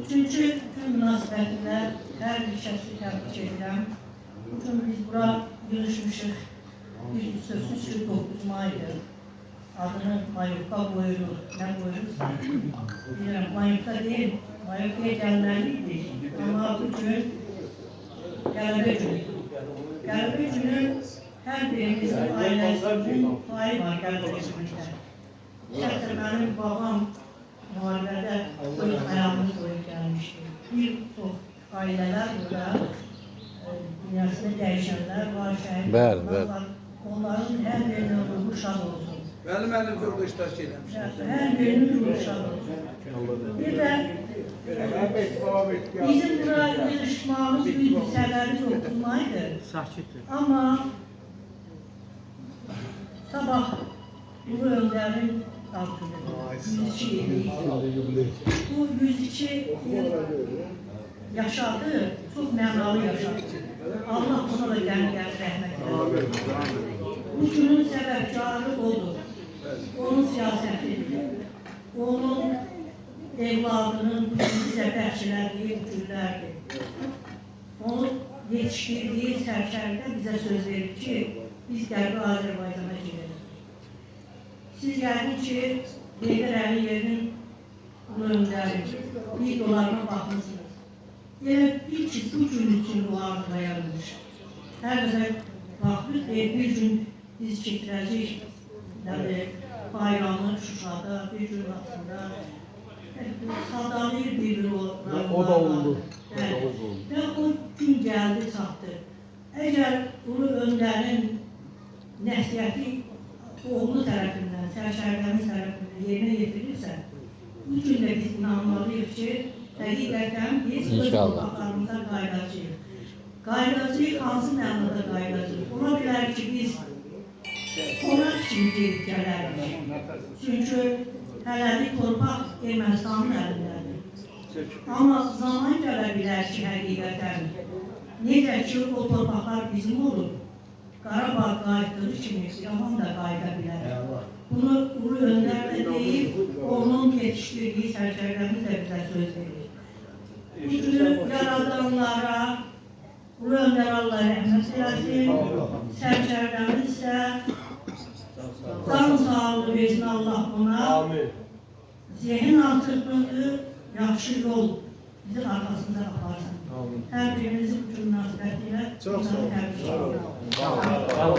Üçüncü gün münasibətində hər bir şəxsi təbrik edirəm. Bugün biz bura görüşmüşük. Bir sözsüz ki 9 maydır. Adını Mayovka buyurur. Ne buyurursa. Bilirəm, Mayovka değil. Mayovka'ya gəlməliydik. Amma bugün Qələbə günü. Qələbə günü hər birimizin ailəsinin payı var Qələbə günündə. Şəxsən mənim babam müharibədə öz ayağını koyup gelmişti. Bir çox aileler burada dünyasında dəyişənlər var, şəhidlər var. Onların hər birinin ruhu şad olsun. Benim burada iştirak eləmiş. Hər birinin ruhu şad olsun. Bir də bizim bura yığışmamız bir səbəbi 9 maydır. Amma sabah Ulu Önder'in bu 102 yaşadı, çok mənalı yaşadı. Allah ona da gəlməyən rəhmət edir. Bu günün səbəbkarı odur. Onun siyasətidir. Onun evladının bu gün bizə bəxş elədiyi bu günlərdir. Onu yetişdirdiyi sərkərdə bizə söz verir ki, biz Qərbi Azərbaycana girelim. Siz yəqin ki, Heydər Əliyevin Ulu Öndəri videolarına baxmışsınız. Elə bil ki, bu gün üçün o arzuda yazılmış. Hər dəfə baxırıq, bir gün biz getirəcək bayramı Şuşada, bir gün aslında sadalayır bir o O da oldu. Və o gün gəldi, çatdı. Əgər Ulu Öndərin nəsiyyəti oğlu tərəfindən, sərkərdəmiz tərəfindən yerinə yetirilirsə, bu gün də biz inanmalıyıq ki, həqiqətən biz öz torpaqlarımıza qayıdacağıq. Qayıdacağıq, hansı mənada qayıdacağıq? Ola bilər ki, biz qonaq kimi gedib gələrik. Çünki hələlik torpaq Ermənistanın əlindədir. Amma zaman gələ bilər ki, həqiqətən, necə ki, o torpaqlar bizim olur. Qarabağ qayıtdığı kimi İrəvan da qayıda bilər. Bunu Ulu Öndər də deyib, onun yetişdirdiyi sərkərdəmiz də bizə söz verir. Bu günü yaradanlara Ulu Öndər Allah rəhmət eləsin, sərkərdəmiz isə can sağlığı versin Allah buna. Zihin artıqlığı, yaxşı yol bizi arxasında aparsın. Hər birinizin bu gün münasibətilə Çox sağ olun. Sağ olun.